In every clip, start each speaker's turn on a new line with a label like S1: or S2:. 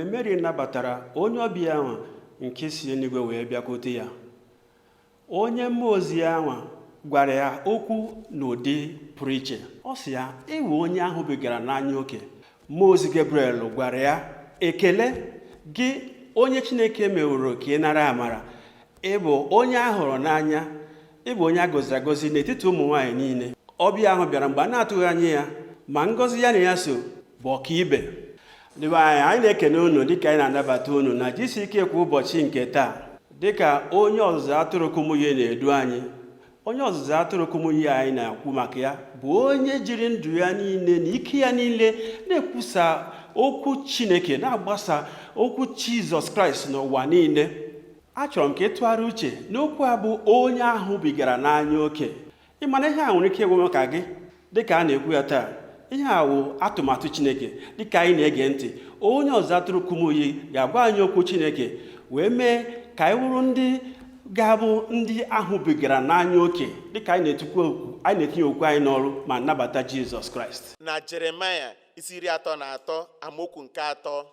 S1: mgbe Mary nabatara onye ọbịa ahụ nke si eluigwe wee bịakwute ya, onye mmụọ ozi ahụ gwara ya okwu n'ụdị pụrụ iche. Ọ sị ya, ịwụ onye ahụ bigara n'anya oke. Mmụọ ozi Gabriel gwara ya, ekele gị onye Chineke meworo ka ị nara amara, ịbụ onye a hụrụ n'anya, ịbụ onye a gọziri agọzi n'etiti ụmụ nwaanyị niile. Ọbịa ahụ bịara mgbe a na-atụghị anya ya, ma ngọzi ya na ya so bụ ọkaibe. Ndị be anyị na-ekene unu dịka anyị na-anabata unu na GCK kwa ụbọchị nke taa, dịka onye ọzụzụ atụrụ kụmụye na-edu anyị. Onye ọzụzụ atụrụ kụmụye anyị na-ekwu maka ya bụ onye jiri ndụ ya niile na ike ya niile na-ekwusa okwu Chineke, na-agbasa okwu Jizọs Kraịst n'ụwa niile. Achọrọ m ka ị tụgharịa uche n'okwu a bụ onye ahụ bigara n'anya oke. Ị mana ihe a nwere ike ịgwa maka gị dịka a na-ekwu ya taa. Ihe a wụ atụmatụ Chineke. Dịka anyị na-ege ntị, onye ọzụzụ atụrụ kụmụye ga-agwa anyị okwu Chineke wee mee ka anyị wụrụ ndị ga-abụ ndị ahụ bigara n'anya oke, dịka anyị na-etinye okwu anyị n'ọrụ ma nabata Jizọs Kraịst.
S2: Na Jeremaya isi 33 amaokwu nke 3,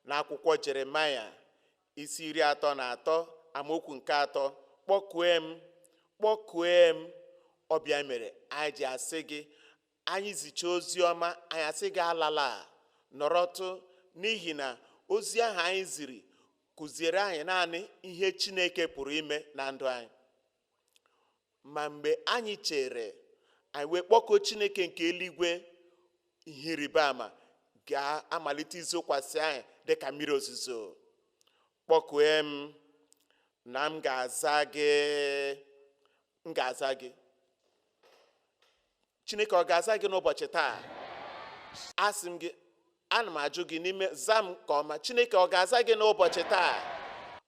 S2: na akwụkwọ Jeremaya isi 33 amaokwu nke 3, kpọkue m ọbịa mere, anyị ji asị gị, anyị zicha ozi ọma, anyị asị gị alala, nọrọtụ, n'ihi na ozi ahụ anyị ziri kụziere anyị naanị ihe Chineke pụrụ ime na ndụ anyị. Ma mgbe anyị chere, anyị wee kpọkuo Chineke nke eluigwe, ihe ịrịba ama ga-amalite izokwasị anyị dịka mmiri ozuzo. Kpọkue m na m ga-aza gị. Chineke ọ ga-aza gị n'ụbọchị taa? Asị m gị, ana m ajụ gị n'ime za m ka ọma, Chineke ọ ga-aza gị n'ụbọchị taa?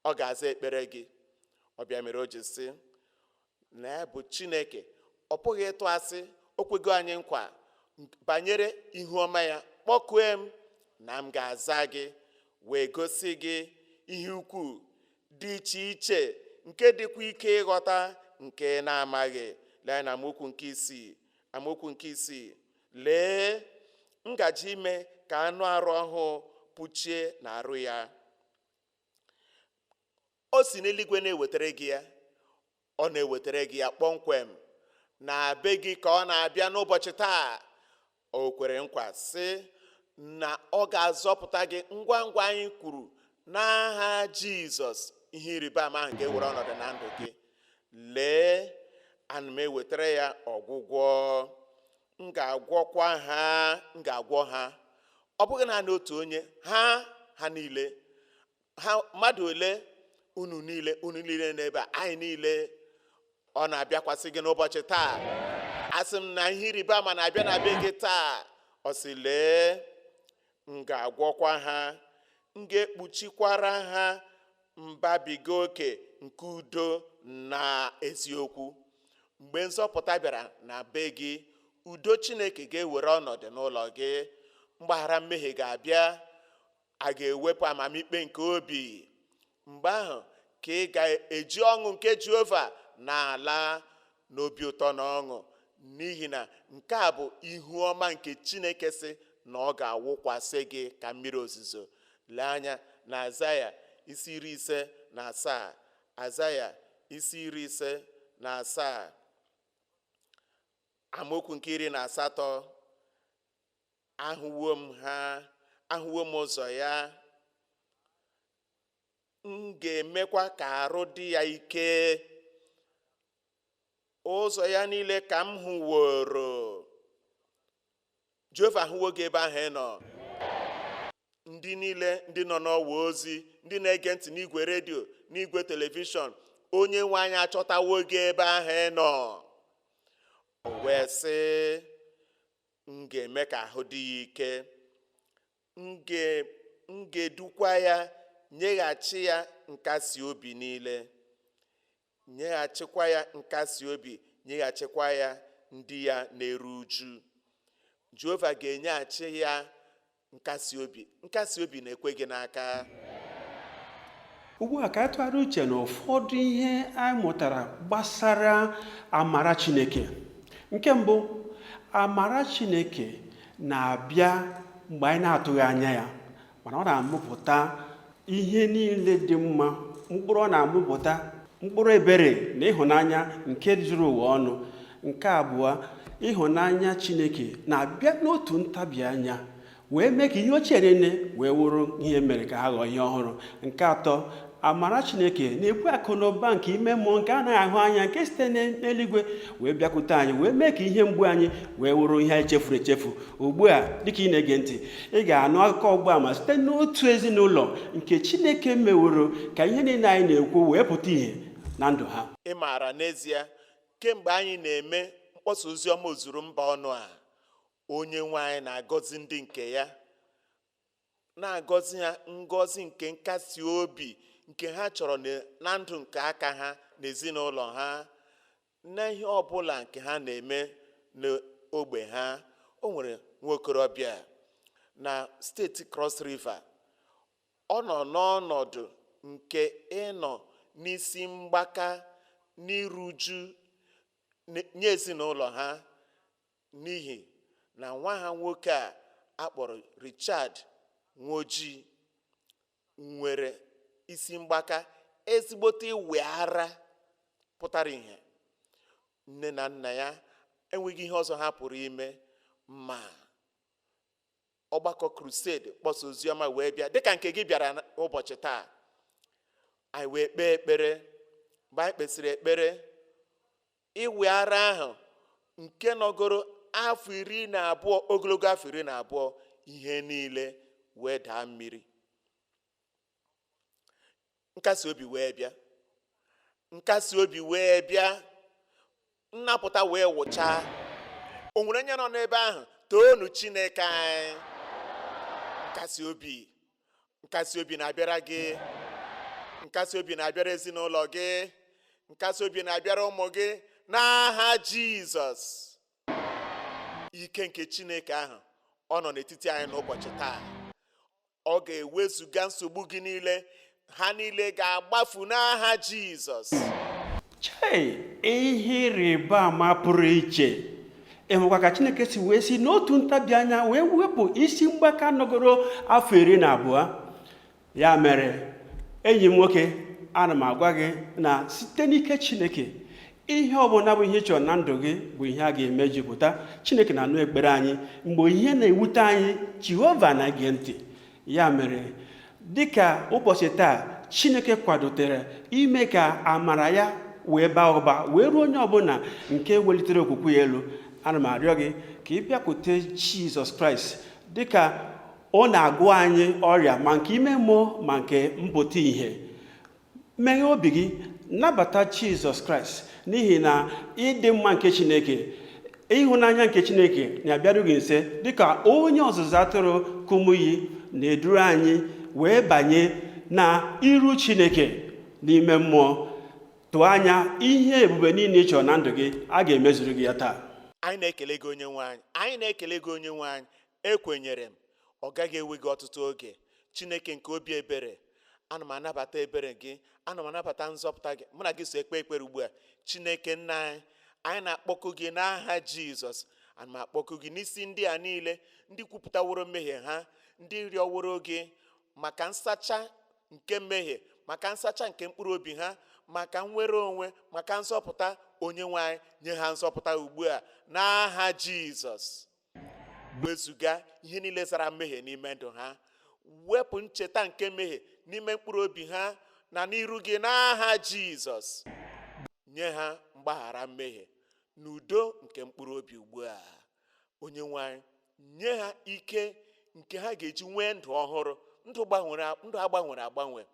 S2: Ọ ga-aza ekpere gị. Ọbịa mere o ji sị na ya bụ Chineke ọ pụghị ịtụ asị. O kwego anyị nkwa banyere ihu ọma ya. Kpọkue m na m ga-aza gị, wee gosi gị ihe ukwu dị iche iche nke dịkwa ike ịghọta, nke na-amaghị. Lee na amaokwu nke isii, lee, ngaji ime ka anụ arụ ọhụụ pụchie n'arụ ya. O si n'eluigwe na-ewetara gị ya. Ọ na-ewetara gị ya kpọmkwem na be gị ka ọ na-abịa n'ụbọchị taa. O kwere nkwa sị na ọ ga-azọpụta gị ngwa ngwa anyị kwuru n'aha Jizọs. Ihe ịrịba ama ahụ ga-ewere ọnọdụ na ndụ gị. Lee, ana m ewetara ya ọgwụgwọ. M ga-agwọ ha. Ọ bụghị naanị otu onye, ha niile. Ha mmadụ ole? Unu niile n'ebe a, anyị niile. Ọ na-abịakwasị gị n'ụbọchị taa. Asị m na ihe ịrịba ama na-abịa na be gị taa. Ọ sị, lee, m ga-agwọkwa ha, m ga-ekpuchikwara ha mbabiga oke nke udo na eziokwu. Mgbe nzọpụta bịara na be gị, udo Chineke ga-ewere ọnọdụ n'ụlọ gị. Mgbaghara mmehie ga-abịa. A ga-ewepụ amamikpe nke obi. Mgbe ahụ ka ị ga-eji ọṅụ nke Jehova na-ala n'obi ụtọ na ọṅụ, n'ihi na nke a bụ ihu ọma nke Chineke sị na ọ ga-awụkwasị gị ka mmiri ozuzo. Lee anya na Azaya isi 57. Azaya isi 57 amaokwu nke 18. Ahụwo m ụzọ ya, m ga-emekwa ka arụ dị ya ike. Ụzọ ya niile ka m hụworo. Jehova ahụwo gị ebe ahụ ị nọ. Ndị niile ndị nọ n'ọwa ozi, ndị na-ege ntị n'igwe redio, n'igwe telivishọn, onye nwe anyị achọtawo gị ebe ahụ ị nọ. O wee sị, m ga-eme ka ahụ dị ya ike. M ga-edukwa ya, nyeghachi ya nkasi obi niile. Nyeghachikwa ya nkasi obi, nyeghachikwa ya ndị ya na-eru uju. Jehova ga-enyeghachi ya nkasi obi. Nkasi obi na-ekwe gị n'aka.
S1: Ugbu a ka anyị tụgharịa uche na ụfọdụ ihe anyị mụtara gbasara amara Chineke. Nke mbụ, amara Chineke na-abịa mgbe anyị na-atụghị anya ya. mana ọ na-amụpụta ihe niile dị mma. Mkpụrụ ọ na-amụpụta mkpụrụ ebere na ịhụnanya nke juru ụwa ọnụ. Nke abụọ, ịhụnanya Chineke na-abịa n'otu ntabi anya wee mee ka ihe ochie niile wee wụrụ ihe mere ka ha ghọọ ihe ọhụrụ. Nke atọ, amara Chineke na-ebu akụ na ụba nke ime mmụọ nke anaghị ahụ anya, nke site n'eluigwe wee bịakwute anyị wee mee ka ihe mgbu anyị wee wụrụ ihe anyị chefuru echefu. Ugbu a, dịka ị na-ege ntị, ị ga-anụ akụkọ ọgbaama site n'otu ezinụlọ nke Chineke meworo ka ihe niile anyị na-ekwu wee pụta ìhè na ndụ ha.
S2: Ị maara n'ezie, kemgbe anyị na-eme mkpọsa ozi ọma ozuru mba ọnụ a, onye nwe anyị na-agọzi ndị nke ya, na-agọzi ha ngọzi nke nkasi obi nke ha chọrọ na ndụ nke aka ha na ezinụlọ ha, na ihe ọbụla nke ha na-eme n'ogbe ha. O nwere nwokorobịa na steeti Cross River. Ọ nọ n'ọnọdụ nke ịnọ n'isi mgbaka n'iru uju nye ezinụlọ ha, n'ihi na nwa ha nwoke a akpọrọ Richard Nwoji nwere isi mgbaka, ezigbote iwe ara pụtara ihe. Nne na nna ya enweghị ihe ọzọ ha pụrụ ime ma ọgbakọ crusade kpọsa oziọma wee bịa dịka nke gị bịara ụbọchị taa. Anyị wee kpee ekpere. Mgbe anyị kpesịrị ekpere, iwe ara ahụ nke nọgoro afọ 12, ogologo afọ 12, ihe niile wee daa mmiri. Nkasi obi wee bịa. Nkasi obi wee bịa. Nnapụta wee wụchaa. O nwere onye nọ n'ebe ahụ, toonu Chineke anyị. Nkasi obi na-abịara gị. Nkasi obi na-abịara ezinụlọ gị. Nkasi obi na-abịara ụmụ gị n'aha Jizọs. Ike nke Chineke ahụ ọ nọ n'etiti anyị n'ụbọchị taa. Ọ ga-ewezuga nsogbu gị niile. Ha niile ga-agbafu n'aha Jizọs.
S1: Ihe ịrịba ama pụrụ iche. Ịhụkwa ka Chineke si wee si n'otu ntabi anya wee wepụ isi mgbaka nọgoro afọ 12. Ya mere, enyi m nwoke, ana m agwa gị na site n'ike Chineke, ihe ọbụla bụ ihe chọrọ na ndụ gị bụ ihe a ga-emejupụta. Chineke na-anụ ekpere anyị mgbe ihe na-ewute anyị, Jehova na-ege ntị. Ya mere, dịka ụbọchị taa Chineke kwadotere ime ka amara ya wee baa ụba wee ruo onye ọbụla nke welitere okwukwe ya elu, ana m arịọ gị ka ị bịakwute Jizọs Kraịst dịka ọ na-agwọ anyị ọrịa ma nke ime mmụọ ma nke mpụta ìhè. Meghee obi gị, nabata Jizọs Kraịst, n'ihi na ịdị mma nke Chineke, ịhụnanya nke Chineke na-abịaru gị nse dịka onye ọzụzụ atụrụ kumuyi na-eduru anyị wee banye na iru Chineke n'ime mmụọ. Tụọ anya ihe ebube niile ị chọrọ na ndụ gị, a ga-emezuru gị ya taa.
S2: Anyị na-ekele gị onye nwe anyị. Anyị na-ekele gị onye nwe anyị. Ekwenyere m, ọ gaghị ewe gị ọtụtụ oge. Chineke nke obi ebere, ana m anabata ebere gị, ana m anabata nzọpụta gị. Mụ na gị so ekpe ekpere ugbu a. Chineke nna anyị, anyị na-akpọku gị n'aha Jizọs. Ana m akpọku gị n'isi ndị a niile, ndị kwupụtaworo mmehie ha, ndị rịọworo gị maka nsacha nke mmehie, maka nsacha nke mkpụrụ obi ha, maka nnwere onwe, maka nzọpụta. Onye nwe anyị, nye ha nzọpụta ugbu a n'aha Jizọs. Wezuga ihe niile zara mmehie n'ime ndụ ha. Wepụ ncheta nke mmehie n'ime mkpụrụ obi ha na n'iru gị n'aha Jizọs. Nye ha mgbaghara mmehie n'udo nke mkpụrụ obi ugbu a. Onye nwe anyị, nye ha ike nke ha ga-eji nwee ndụ ọhụrụ, ndụ agbanwere agbanwe,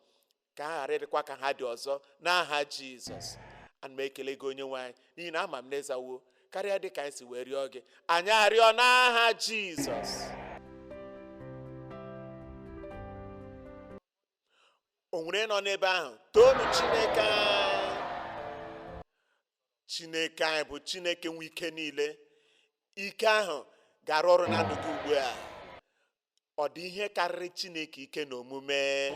S2: ka ha ghara ịdịkwa ka ha dị ọzọ n'aha Jizọs. Ana m ekele gị onye nwe anyị, n'ihi na ama m n'ezawo karịa dị ka anyị si wee rịọ gị. Anyị arịọ n'aha Jizọs. O nwere nọ n'ebe ahụ, toonu Chineke anyị. Chineke anyị bụ Chineke nwe ike niile. Ike ahụ ga-arụ ọrụ na ndụ gị ugbu a. Ọ dị ihe karịrị Chineke ike na omume.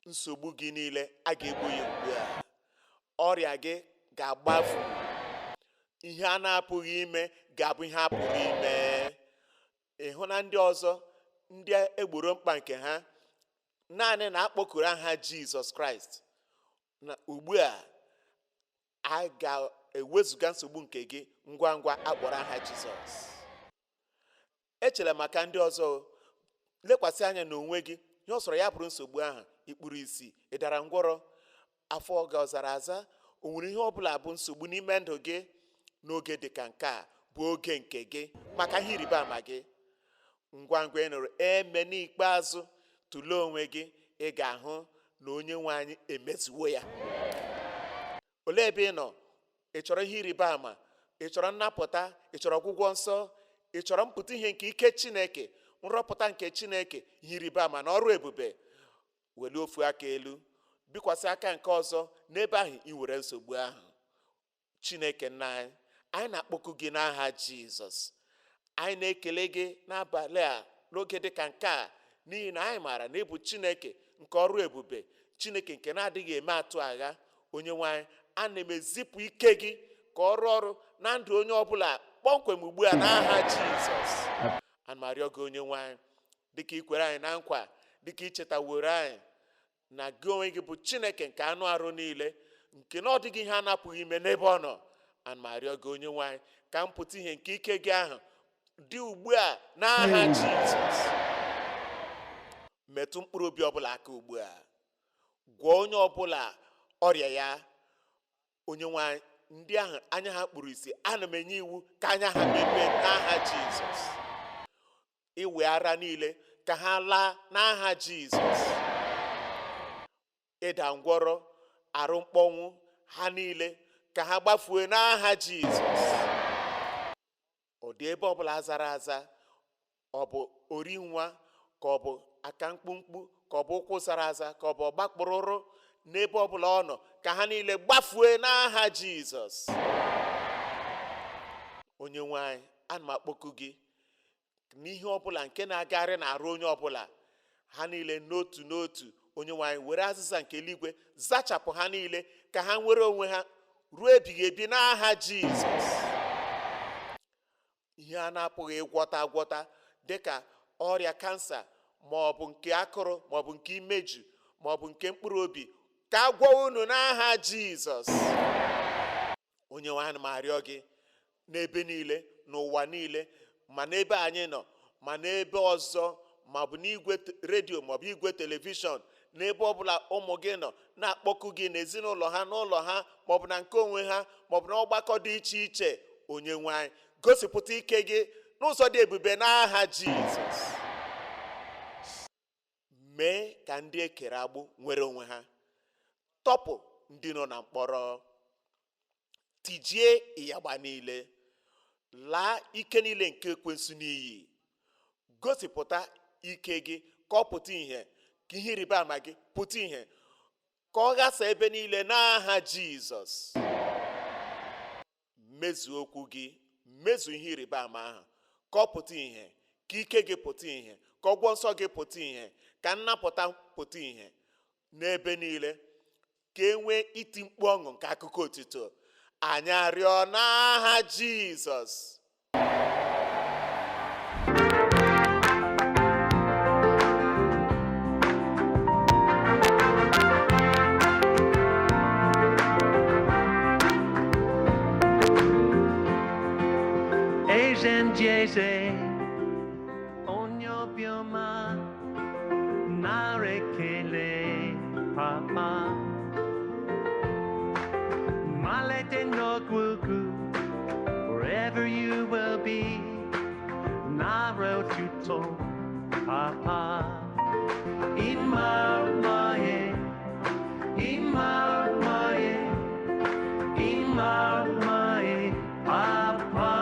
S2: Nsogbu gị niile a ga-egbu ya ugbu a. Ọrịa gị ga-agbafu. Ihe a na-apụghị ime ga-abụ ihe a pụrụ ime. Ịhụ na ndị ọzọ ndị egboro mkpa nke ha naanị na akpọkuru aha Jizọs Kraịst, na ugbu a ga-ewezuga nsogbu nke gị ngwa ngwa akpọrọ aha Jizọs. Echere maka ndị ọzọ, lekwasị anya n'onwe gị. Ihe ọ sọrọ ya bụrụ nsogbu ahụ, ikpuru isi, ị dara ngwọrọ, afọ gị ọ zara aza, o nwere ihe ọbụla bụ nsogbu n'ime ndụ gị n'oge dịka nke a bụ oge nke gị maka ihe ịrịba ama gị. Ngwa ngwa ị nụrụ eme n'ikpeazụ, tụlee onwe gị, ị ga-ahụ na onye nwe anyị emezuwo ya. Olee ebe ị nọ? Ị chọrọ ihe ịrịba ama? Ị chọrọ nnapụta? Ị chọrọ ọgwụgwọ nsọ? Ị chọrọ mpụta ihe nke ike Chineke, nrọpụta nke Chineke, ihe ịrịba ama na ọrụ ebube? Welie ofu aka elu, bikwasị aka nke ọzọ n'ebe ahụ ị nwere nsogbu ahụ. Chineke nna anyị na-akpọku gị n'aha Jizọs. Anyị na-ekele gị n'abalị a n'oge dịka nke a, n'ihi na anyị maara na ị bụ Chineke nke ọrụ ebube, Chineke nke na-adịghị eme atụ agha. Onye nwe anyị, ana m ezipụ ike gị ka ọrụ na ndụ onye ọbụla kpọmkwem ugbu a n'aha Jizọs. Ana m arịọ gị onye nwe anyị, dịka ikwere anyị na nkwa, dịka ichetaworo anyị na gị onwe gị bụ Chineke nke anụ arụ niile, nke na ọ dịghị ihe a napụghị ime n'ebe ọ nọ. Ana m arịọ gị onye nwe anyị ka mpụta ihe nke ike gị ahụ dị ugbu a n'aha Jizọs. Metụ mkpụrụ obi ọbụla aka ugbu a, gwọọ onye ọbụla ọrịa ya. Onye nwe anyị, ndị ahụ anya ha kpuru isi, ana m enye iwu ka anya ha mepee n'aha Jizọs. Iwe ara niile ka ha laa n'aha Jizọs. Ịda ngwọrọ, arụ mkpọnwụ ha niile ka ha gbafue n'aha Jizọs. Ọ dị ebe ọbụla zara aza, ọ bụ ori nwa, ka ọ bụ aka mkpumkpu, ka ọ bụ ụkwụ zara aza, ka ọ bụ ọgbakpụrụrụ, n'ebe ọbụla ọ nọ ka ha niile gbafue n'aha Jizọs. Onye nwe anyị, ana m akpọku gị n'ihe ọbụla nke na-agagharị n'arụ onye ọbụla, ha niile n'otu n'otu. Onye nwe anyị, were azịza nke eluigwe zachapụ ha niile ka ha nwere onwe ha ruo ebighị ebi n'aha Jizọs. Ihe a na-apụghị ịgwọta dịka ọrịa kansa, ma ọ bụ nke akụrụ, ma ọ bụ nke imeju, ma ọ bụ nke mkpụrụ obi, ka a gwọọ unu n'aha Jizọs. Onye nwe anyị, ma arịọ gị n'ebe niile, n'ụwa niile, ma n'ebe anyị nọ, ma n'ebe ọzọ, ma ọ bụ n'igwe redio, ma ọ bụ igwe telivishọn, n'ebe ọbụla ụmụ gị nọ na-akpọku gị n'ezinụlọ ha, n'ụlọ ha, ma ọ bụ na nke onwe ha, ma ọ bụ na ọgbakọ dị iche iche. Onye nwe anyị, gosipụta ike gị n'ụzọ dị ebube n'aha Jizọs. Mee ka ndị ekere agbụ nwere onwe ha. Tọpụ ndị nọ na mkpọrọ. Tijie ịyagba niile. Laa ike niile nke ekwensu n'iyi. Gosipụta ike gị ka ọ pụta ihe, ka ihe ịrịba ama gị pụta ihe, ka ọ ghasa ebe niile n'aha Jizọs. Mezuo okwu gị, mezuo ihe ịrịba ama ahụ, ka ọ pụta ihe, ka ike gị pụta ihe, ka ọgwọ nsọ gị pụta ihe, ka nnapụta pụta ihe n'ebe niile, ka e nwee iti mkpu ọṅụ nke akụkọ otito. Anyị arịọ n'aha Jizọs.
S3: Jeze onye obiọma nara ekele papa, malete n'ọgwụgwụ, wherever you will be, nara otuto papa. Ịma umaye, ịma umaye, ịma umaye papa.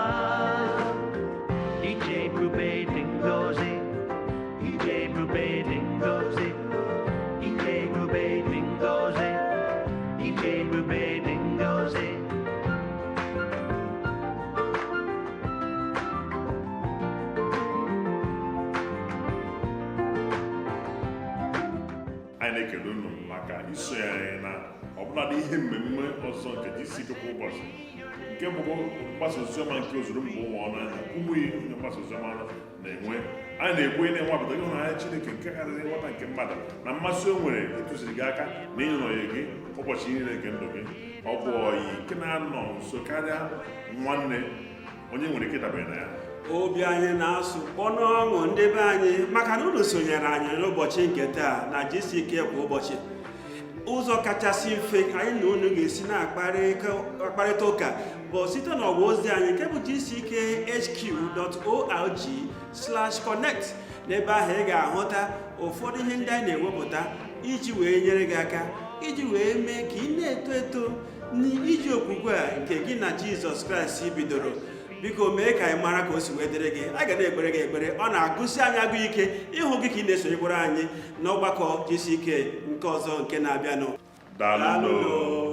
S4: Anyị na-ekele unu maka iso anyị na ọbụladị ihe mmemme ọzọ nke GCK kwa ụbọchị nke bụgo mgbasa oziọma nke ozuru mba ụwa ọnụ anya ụmụ ihe onye mgbasa oziọma na-enwe anyị na-ekwu na-enwapụta ịhụnanya Chineke nke karịrị nghọta nke mmadụ na mmasị o nwere ịtụziri gị aka na ịnọnye gị ụbọchị niile nke ndụ gị. Ọ bụ ọyị nke na-anọ nso karịa nwanne onye nwere ike dabere na ya.
S1: Obi anyị na-asụ kpọnụ ọṅụ ndị be anyị maka na unu sonyere anyị n'ụbọchị nke taa na GCK kwa ụbọchị. Ụzọ kachasị mfe anyị na unu ga-esi na-akparịta ụka bụ site n'ọwa ozi anyị nke bụ gckhq.org/connect. N'ebe ahụ ị ga-ahụta ụfọdụ ihe ndị anyị na-ewepụta iji wee nyere gị aka, iji wee mee ka ị na-eto eto n'iji okwukwe a nke gị na Jizọs Kraịst bidoro. Biko mee ka anyị mara ka o si wee dịrị gị. A ga na-ekpere gị ekpere, ọ na-agụsi anyị agụ ike ịhụ gị ka ị na-esonyekwara anyị n'ọgbakọ GCK nke ọzọ nke na-abịanụ.
S4: Daalụ.